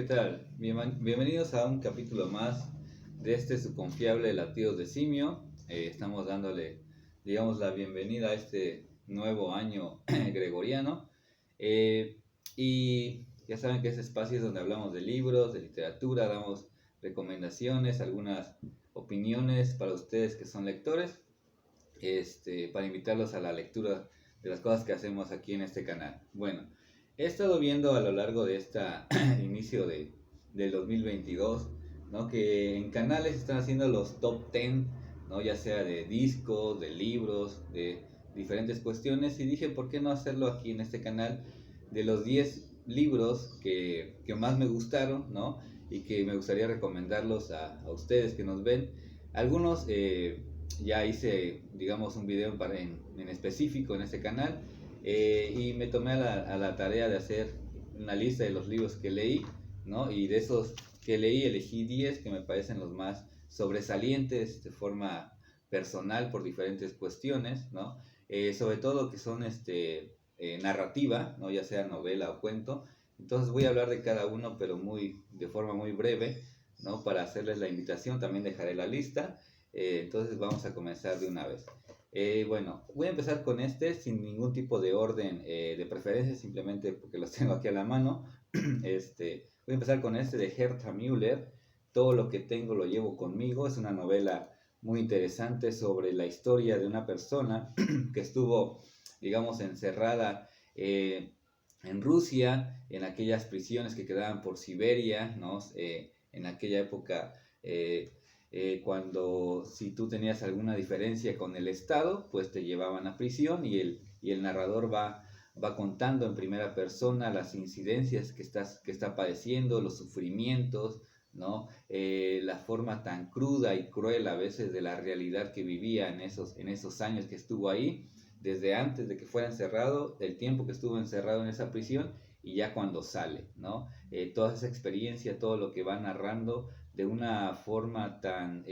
tal? Bienvenidos a un capítulo más de su confiable Latidos de Simio. Estamos dándole, digamos, la bienvenida a este nuevo año gregoriano. Y ya saben que este espacio es donde hablamos de libros, de literatura, damos recomendaciones, algunas opiniones para ustedes que son lectores, para invitarlos a la lectura de las cosas que hacemos aquí en este canal. Bueno, he estado viendo a lo largo de inicio del 2022, ¿no? Que en canales están haciendo los top 10, ¿no? Ya sea de discos, de libros, de diferentes cuestiones, y dije, ¿por qué no hacerlo aquí en este canal? De los 10 libros que más me gustaron, ¿no? Y que me gustaría recomendarlos a ustedes que nos ven. Algunos ya hice, digamos, un video en específico en este canal, y me tomé a la tarea de hacer una lista de los libros que leí, ¿no? Y de esos que leí elegí 10 que me parecen los más sobresalientes de forma personal por diferentes cuestiones, ¿no? Sobre todo que son narrativa, ¿no? Ya sea novela o cuento. Entonces voy a hablar de cada uno, pero de forma muy breve, ¿no? Para hacerles la invitación, también dejaré la lista. Entonces vamos a comenzar de una vez. Bueno, voy a empezar con sin ningún tipo de orden de preferencia, simplemente porque los tengo aquí a la mano. Voy a empezar con de Herta Müller, Todo lo que tengo lo llevo conmigo. Es una novela muy interesante sobre la historia de una persona que estuvo, digamos, encerrada en Rusia, en aquellas prisiones que quedaban por Siberia, ¿no? En aquella época, cuando si tú tenías alguna diferencia con el Estado, pues te llevaban a prisión, y el narrador va contando en primera persona las incidencias que está padeciendo, los sufrimientos, ¿no? La forma tan cruda y cruel a veces de la realidad que vivía en esos años que estuvo ahí, desde antes de que fuera encerrado, el tiempo que estuvo encerrado en esa prisión y ya cuando sale, ¿no? Toda esa experiencia, todo lo que va narrando de una forma tan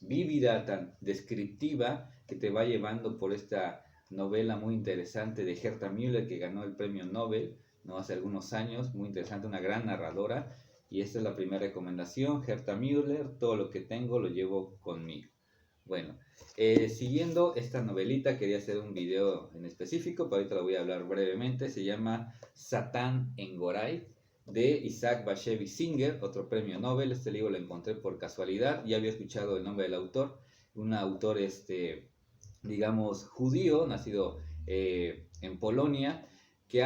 vívida, tan descriptiva, que te va llevando por esta novela muy interesante de Herta Müller, que ganó el premio Nobel, ¿no? Hace algunos años. Muy interesante, una gran narradora. Y esta es la primera recomendación, Herta Müller, Todo lo que tengo lo llevo conmigo. Bueno, siguiendo esta novelita, quería hacer un video en específico, pero ahorita lo voy a hablar brevemente. Se llama Satán en Goray, de Isaac Bashevis Singer, otro premio Nobel. Este libro lo encontré por casualidad, ya había escuchado el nombre del autor, un autor, digamos, judío, nacido en Polonia, que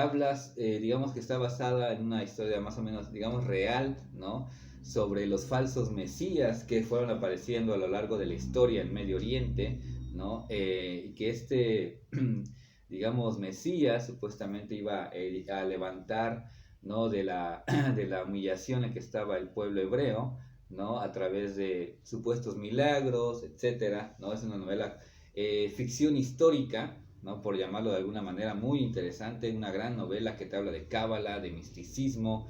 digamos que está basada en una historia más o menos, digamos, real, ¿no? Sobre los falsos mesías que fueron apareciendo a lo largo de la historia en Medio Oriente, ¿no? Y que digamos, mesías supuestamente iba a levantar, ¿no? de la humillación en que estaba el pueblo hebreo, ¿no? A través de supuestos milagros, etcétera, ¿no? Es una novela ficción histórica, ¿no? Por llamarlo de alguna manera, muy interesante, una gran novela que te habla de cábala, de misticismo,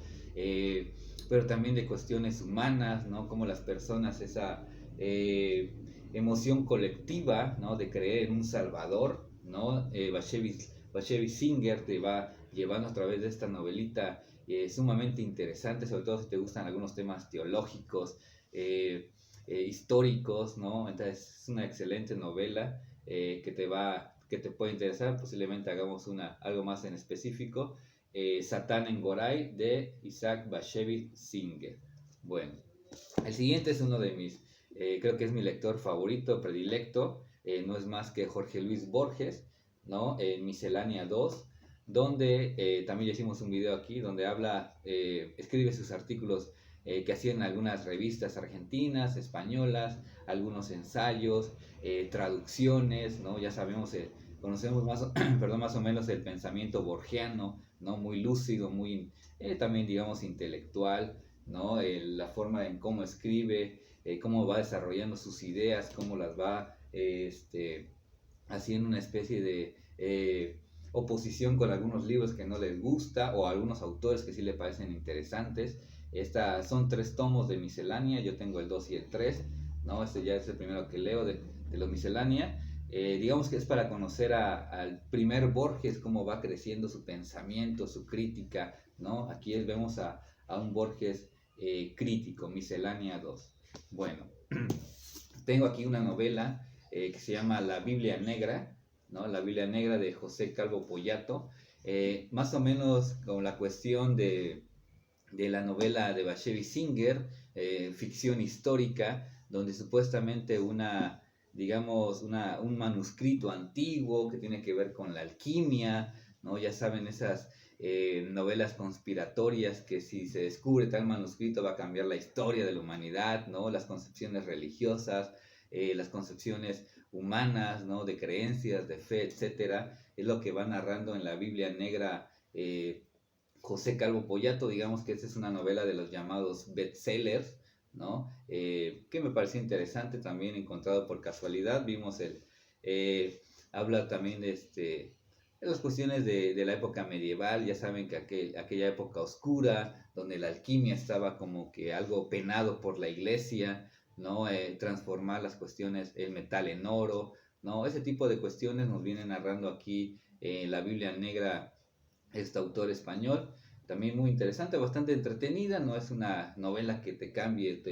pero también de cuestiones humanas, ¿no? Como las personas, esa emoción colectiva, ¿no? De creer en un salvador, ¿no? Bashevis Singer te va llevando a través de esta novelita sumamente interesante, sobre todo si te gustan algunos temas teológicos, históricos, ¿no? Entonces es una excelente novela que te puede interesar. Posiblemente hagamos algo más en específico. Satán en Goray, de Isaac Bashevis Singer. Bueno, el siguiente es uno de creo que es mi lector favorito, predilecto. No es más que Jorge Luis Borges, ¿no? Miscelánea 2, donde también ya hicimos un video aquí, donde escribe sus artículos que hacían algunas revistas argentinas, españolas, algunos ensayos, traducciones, ¿no? Ya sabemos, conocemos perdón, más o menos el pensamiento borgiano, ¿no? Muy lúcido, muy también, digamos, intelectual, ¿no? La forma en cómo escribe, cómo va desarrollando sus ideas, cómo las va haciendo una especie de oposición con algunos libros que no les gusta, o algunos autores que sí le parecen interesantes. Son 3 tomos de Miscelánea, yo tengo el 2 y el 3, ¿no? Este ya es el primero que leo de los Miscelánea. Digamos que es para conocer al primer Borges, cómo va creciendo su pensamiento, su crítica, ¿no? Aquí vemos a a un Borges crítico, Miscelánea 2. Bueno, tengo aquí una novela que se llama La Biblia Negra, ¿no? La Biblia Negra de José Calvo Poyato, más o menos con la cuestión de la novela de Bashevis Singer, ficción histórica, donde supuestamente un manuscrito antiguo que tiene que ver con la alquimia, ¿no? Ya saben, esas novelas conspiratorias que si se descubre tal manuscrito va a cambiar la historia de la humanidad, ¿no? Las concepciones religiosas, las concepciones humanas, ¿no? De creencias, de fe, etcétera, es lo que va narrando en la Biblia Negra José Calvo Poyato. Digamos que esta es una novela de los llamados bestsellers, ¿no? Que me pareció interesante, también encontrado por casualidad. Habla también de las cuestiones de la época medieval. Ya saben que aquella época oscura, donde la alquimia estaba como que algo penado por la iglesia, ¿no? Transformar las cuestiones, el metal en oro, ¿no? Ese tipo de cuestiones nos viene narrando aquí la Biblia Negra este autor español. También muy interesante, bastante entretenida, no es una novela que te cambie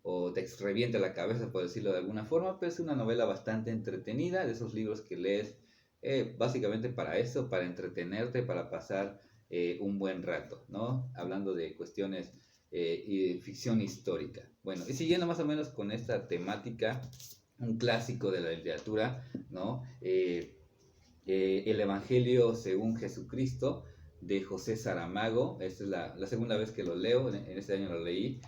o te reviente la cabeza, por decirlo de alguna forma, pero es una novela bastante entretenida, de esos libros que lees básicamente para eso, para entretenerte, para pasar un buen rato, ¿no? Hablando de cuestiones y de ficción histórica. Bueno, y siguiendo más o menos con esta temática, un clásico de la literatura, ¿no? El Evangelio según Jesucristo de José Saramago. Esta es la segunda vez que lo leo, en este año lo leí.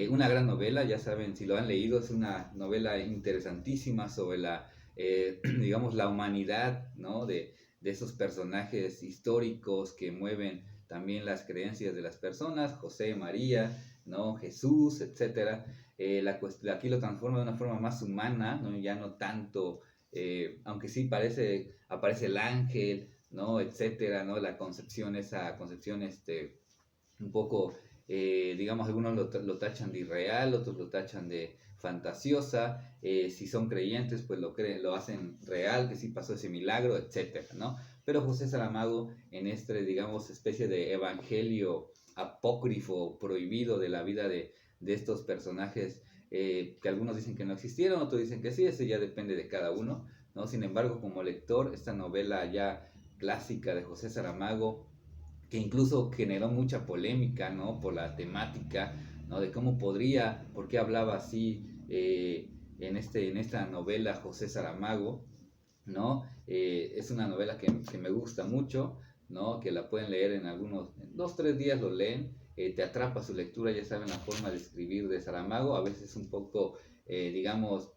Una gran novela, ya saben, si lo han leído, es una novela interesantísima sobre digamos, la humanidad, ¿no? De esos personajes históricos que mueven también las creencias de las personas, José, María, ¿no? Jesús, etcétera. Aquí lo transforma de una forma más humana, ¿no? Ya no tanto aunque sí aparece el ángel, ¿no? Etcétera, ¿no? Esa concepción, un poco, digamos, algunos lo tachan de irreal, otros lo tachan de fantasiosa, si son creyentes, pues lo hacen real, que sí pasó ese milagro, etcétera, ¿no? Pero José Saramago, en digamos, especie de evangelio apócrifo, prohibido de la vida de estos personajes, que algunos dicen que no existieron, otros dicen que sí, eso ya depende de cada uno, ¿no? Sin embargo, como lector, esta novela ya clásica de José Saramago, que incluso generó mucha polémica, ¿no? Por la temática, ¿no? De por qué hablaba así en esta novela José Saramago, ¿no? Es una novela que me gusta mucho, ¿no? Que la pueden leer en 2-3 días lo leen, te atrapa su lectura. Ya saben, la forma de escribir de Saramago, a veces un poco, digamos,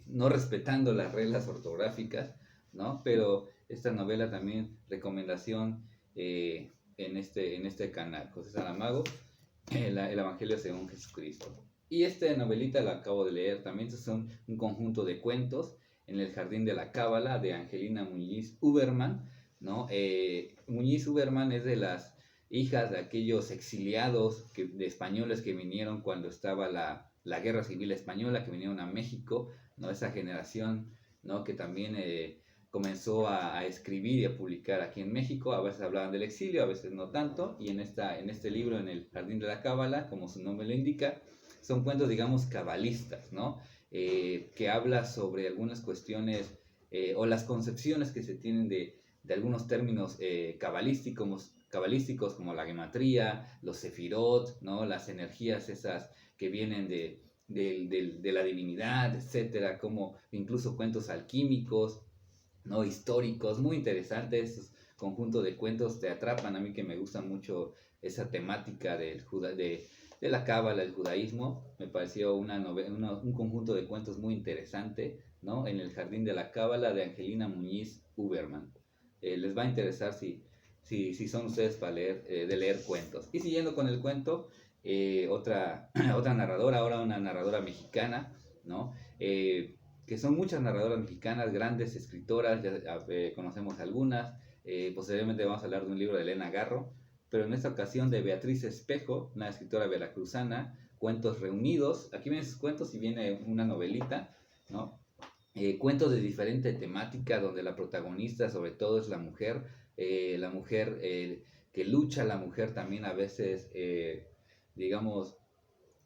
no respetando las reglas ortográficas, ¿no? Pero esta novela también, recomendación en este canal, José Saramago, el Evangelio según Jesucristo. Y esta novelita la acabo de leer también. Estos son un conjunto de cuentos en el Jardín de la Cábala de Angelina Muñiz Uberman, ¿no? Muñiz Uberman es de las hijas de aquellos exiliados de españoles que vinieron cuando estaba la Guerra Civil Española, que vinieron a México, ¿no? Esa generación, ¿no? Que también comenzó a escribir y a publicar aquí en México. A veces hablaban del exilio, a veces no tanto, y en este libro, en el Jardín de la Cábala, como su nombre lo indica, son cuentos, digamos, cabalistas, ¿no? Que habla sobre algunas cuestiones o las concepciones que se tienen de algunos términos cabalísticos, como la gematría, los sefirot, ¿no? Las energías esas que vienen de la divinidad, etcétera, como incluso cuentos alquímicos, ¿no? Históricos, muy interesantes. Estos conjuntos de cuentos te atrapan. A mí, que me gusta mucho esa temática de la cábala, el judaísmo, me pareció un conjunto de cuentos muy interesante, ¿no? En el Jardín de la Cábala de Angelina Muñiz Uberman. Les va a interesar si son ustedes para de leer cuentos. Y siguiendo con el cuento, otra narradora, ahora una narradora mexicana, ¿no? Que son muchas narradoras mexicanas, grandes escritoras, ya conocemos algunas. Posteriormente vamos a hablar de un libro de Elena Garro, pero en esta ocasión de Beatriz Espejo, una escritora veracruzana, Cuentos Reunidos. Aquí vienen sus cuentos y viene una novelita, ¿no? Cuentos de diferente temática, donde la protagonista sobre todo es la mujer que lucha la mujer también a veces, digamos,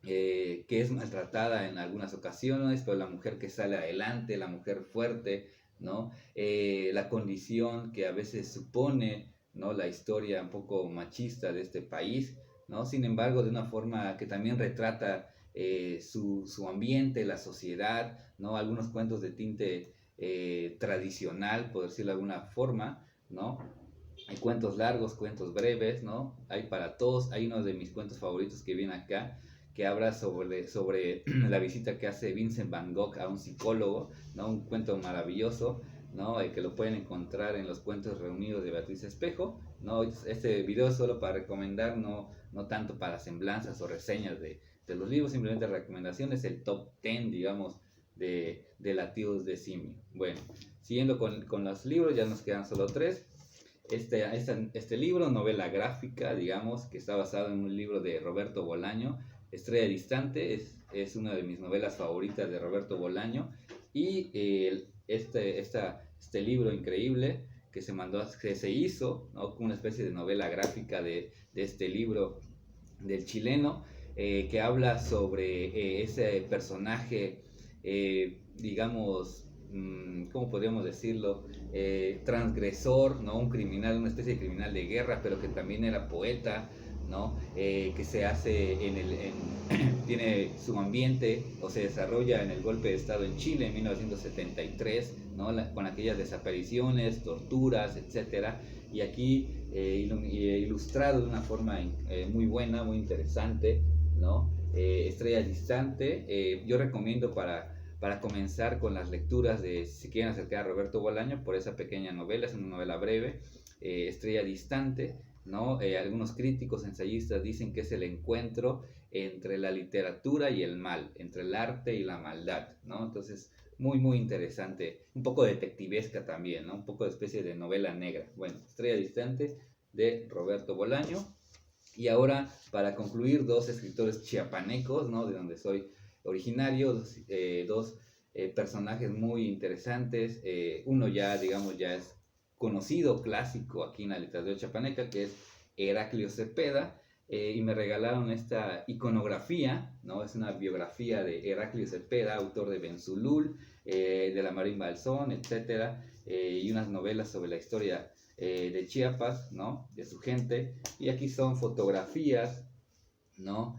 que es maltratada en algunas ocasiones, pero la mujer que sale adelante, la mujer fuerte, ¿no? La condición que a veces supone, ¿no? La historia un poco machista de este país, ¿no? Sin embargo, de una forma que también retrata su ambiente, la sociedad, ¿no? Algunos cuentos de tinte tradicional, por decirlo de alguna forma, ¿no? Hay cuentos largos, cuentos breves, ¿no? Hay para todos. Hay uno de mis cuentos favoritos que viene acá, que habla sobre la visita que hace Vincent Van Gogh a un psicólogo, ¿no? Un cuento maravilloso, ¿no? Que lo pueden encontrar en los cuentos reunidos de Beatriz Espejo, ¿no? Este video es solo para recomendar, no tanto para semblanzas o reseñas de los libros, simplemente recomendaciones, el top 10, digamos, de latidos de simio. Bueno, siguiendo con los libros, ya nos quedan solo 3. Este libro, novela gráfica, digamos, que está basado en un libro de Roberto Bolaño, Estrella Distante, es una de mis novelas favoritas de Roberto Bolaño, y este libro increíble que se hizo, ¿no? Una especie de novela gráfica de este libro del chileno, que habla sobre ese personaje, digamos, ¿cómo podríamos decirlo? Transgresor, ¿no? Un criminal, una especie de criminal de guerra, pero que también era poeta, ¿no? Que se hace tiene su ambiente o se desarrolla en el golpe de Estado en Chile en 1973, ¿no? Con aquellas desapariciones, torturas, etcétera. Y aquí ilustrado de una forma muy buena, muy interesante, ¿no? Estrella Distante, yo recomiendo para comenzar con las lecturas de, si quieren acercar a Roberto Bolaño, por esa pequeña novela, es una novela breve, Estrella Distante, ¿no? Algunos críticos, ensayistas dicen que es el encuentro entre la literatura y el mal, entre el arte y la maldad, ¿no? Entonces, muy, muy interesante, un poco detectivesca también, ¿no? Un poco de especie de novela negra. Bueno, Estrella Distante de Roberto Bolaño. Y ahora, para concluir, 2 escritores chiapanecos, ¿no? De donde soy originario, dos personajes muy interesantes. Uno ya, digamos, ya es conocido, clásico aquí en la literatura chiapaneca, que es Heraclio Cepeda, y me regalaron esta iconografía, ¿no? Es una biografía de Heraclio Cepeda, autor de Benzulul, de la Marín Balsón, etc. Y unas novelas sobre la historia de Chiapas, ¿no? De su gente. Y aquí son fotografías, ¿no?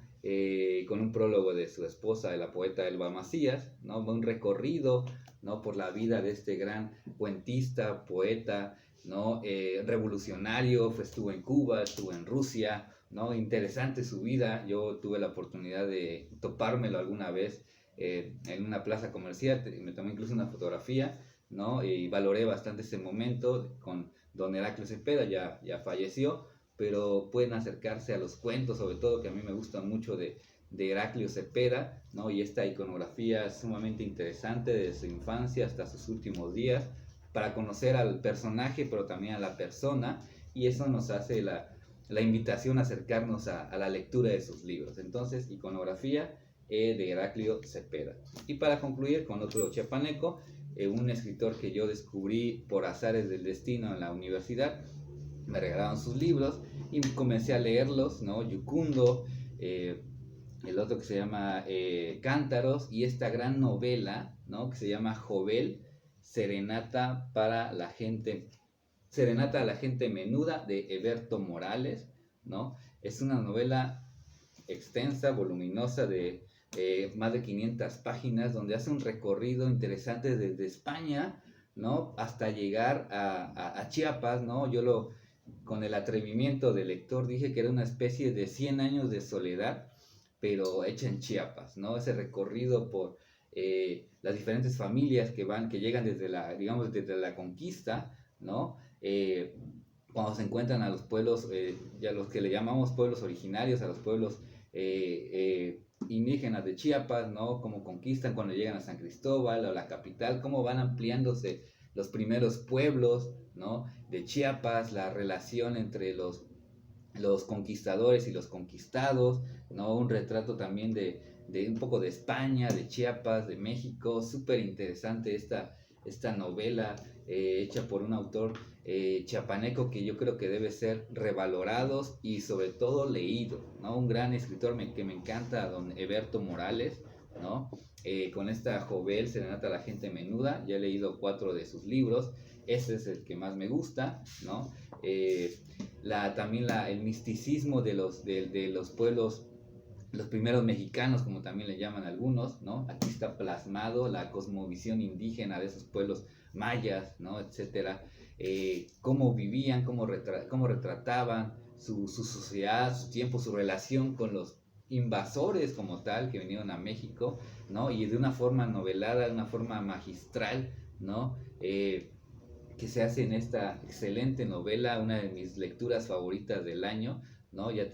Con un prólogo de su esposa, de la poeta Elba Macías, ¿no? Un recorrido, ¿no? Por la vida de este gran cuentista, poeta, ¿no? Revolucionario, estuvo en Cuba, estuvo en Rusia, ¿no? Interesante su vida. Yo tuve la oportunidad de topármelo alguna vez en una plaza comercial, me tomé incluso una fotografía, ¿no? Y valoré bastante ese momento con don Heraclio Cepeda, ya falleció, pero pueden acercarse a los cuentos, sobre todo, que a mí me gustan mucho de Heraclio Cepeda, ¿no? Y esta iconografía es sumamente interesante desde su infancia hasta sus últimos días, para conocer al personaje, pero también a la persona, y eso nos hace la invitación a acercarnos a la lectura de sus libros. Entonces, iconografía de Heraclio Cepeda. Y para concluir con otro chiapaneco, un escritor que yo descubrí por azares del destino en la universidad, me regalaron sus libros y comencé a leerlos, ¿no? Yucundo, el otro que se llama Cántaros, y esta gran novela, ¿no? Que se llama Jovel, Serenata a la gente menuda, de Eberto Morales, ¿no? Es una novela extensa, voluminosa, de más de 500 páginas, donde hace un recorrido interesante desde España, ¿no? Hasta llegar a Chiapas, ¿no? Con el atrevimiento del lector, dije que era una especie de 100 años de soledad, pero hecha en Chiapas, ¿no? Ese recorrido por las diferentes familias que llegan digamos, desde la conquista, ¿no? Cuando se encuentran a los pueblos, ya los que le llamamos pueblos originarios, a los pueblos indígenas de Chiapas, ¿no? Cómo conquistan cuando llegan a San Cristóbal o la capital, cómo van ampliándose los primeros pueblos, ¿no? De Chiapas, la relación entre los conquistadores y los conquistados, ¿no? Un retrato también de un poco de España, de Chiapas, de México. Súper interesante esta novela, hecha por un autor chiapaneco que yo creo que debe ser revalorado y sobre todo leído, ¿no? Un gran escritor que me encanta, don Eberto Morales, ¿no? Con esta Jovel, Serenata a la gente menuda, ya he leído 4 de sus libros, ese es el que más me gusta, ¿no? También el misticismo de los pueblos, los primeros mexicanos, como también le llaman algunos, ¿no? Aquí está plasmado la cosmovisión indígena de esos pueblos mayas, ¿no? Etcétera. Cómo vivían, cómo retrataban su sociedad, su tiempo, su relación con los invasores como tal que vinieron a México, ¿no? Y de una forma novelada, de una forma magistral, ¿no? Que se hace en esta excelente novela, una de mis lecturas favoritas del año, ¿no? Ya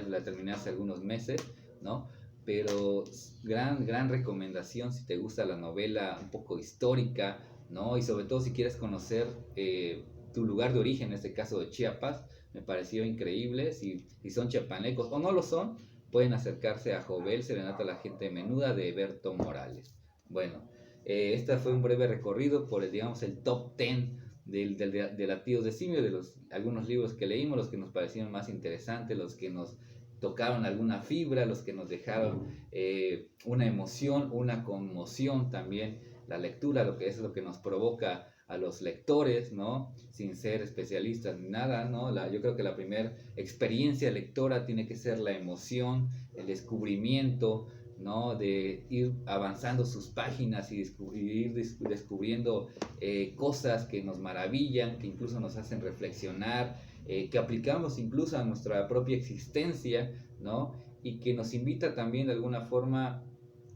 la terminé hace algunos meses, ¿no? Pero gran recomendación si te gusta la novela un poco histórica, ¿no? Y sobre todo si quieres conocer tu lugar de origen, en este caso de Chiapas, me pareció increíble. Si son chiapanecos o no lo son, pueden acercarse a Jovel, Serenata a la gente menuda de Berto Morales. Bueno, este fue un breve recorrido por el top 10 de Latidos de Simio, de algunos libros que leímos, los que nos parecieron más interesantes, los que nos tocaron alguna fibra, los que nos dejaron una emoción, una conmoción también, la lectura, lo que es lo que nos provoca a los lectores, ¿no? Sin ser especialistas ni nada, ¿no? Yo creo que la primera experiencia lectora tiene que ser la emoción, el descubrimiento, ¿no? De ir avanzando sus páginas y ir descubriendo cosas que nos maravillan, que incluso nos hacen reflexionar, que aplicamos incluso a nuestra propia existencia, ¿no? Y que nos invita también de alguna forma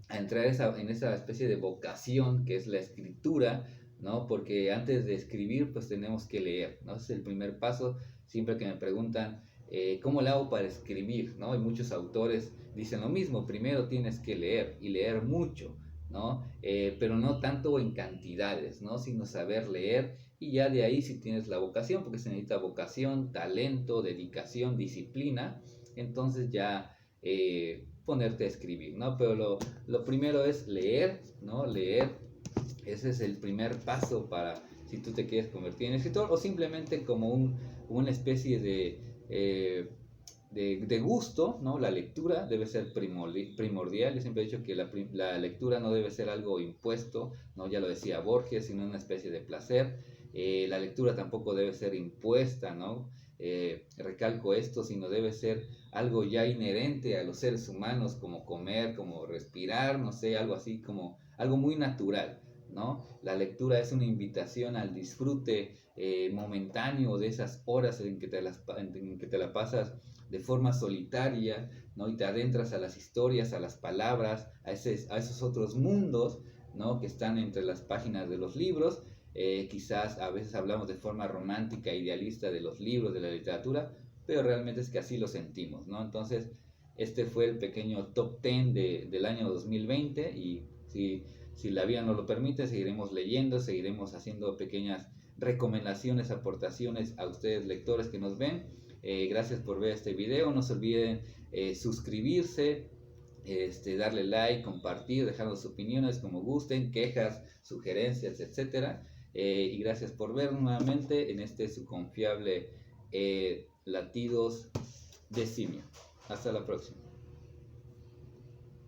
a entrar en esa especie de vocación que es la escritura, ¿no? Porque antes de escribir, pues tenemos que leer, ¿no? Ese es el primer paso. Siempre que me preguntan, ¿cómo le hago para escribir? ¿No? Y muchos autores dicen lo mismo, primero tienes que leer y leer mucho, ¿no? Pero no tanto en cantidades, ¿no? Sino saber leer y ya de ahí si tienes la vocación, porque se necesita vocación, talento, dedicación, disciplina, entonces ya ponerte a escribir, ¿no? Pero lo primero es leer, ¿no? Leer, ese es el primer paso para si tú te quieres convertir en escritor o simplemente como una especie de gusto, ¿no? La lectura debe ser primordial. Yo siempre he dicho que la lectura no debe ser algo impuesto, ¿no? Ya lo decía Borges, sino una especie de placer. La lectura tampoco debe ser impuesta, ¿no? Recalco esto, sino debe ser algo ya inherente a los seres humanos, como comer, como respirar, no sé, algo así, como algo muy natural, ¿no? La lectura es una invitación al disfrute momentáneo de esas horas en que te la pasas de forma solitaria, ¿no? Y te adentras a las historias, a las palabras, a esos otros mundos, ¿no? Que están entre las páginas de los libros. Quizás a veces hablamos de forma romántica, idealista de los libros, de la literatura, pero realmente es que así lo sentimos, ¿no? Entonces, este fue el pequeño top 10 del año 2020 y si la vida nos lo permite, seguiremos leyendo, seguiremos haciendo pequeñas recomendaciones, aportaciones a ustedes lectores que nos ven. Gracias por ver este video, no se olviden suscribirse, darle like, compartir, dejarnos sus opiniones como gusten, quejas, sugerencias, etcétera. Y gracias por ver nuevamente en su confiable Latidos de Simio. Hasta la próxima.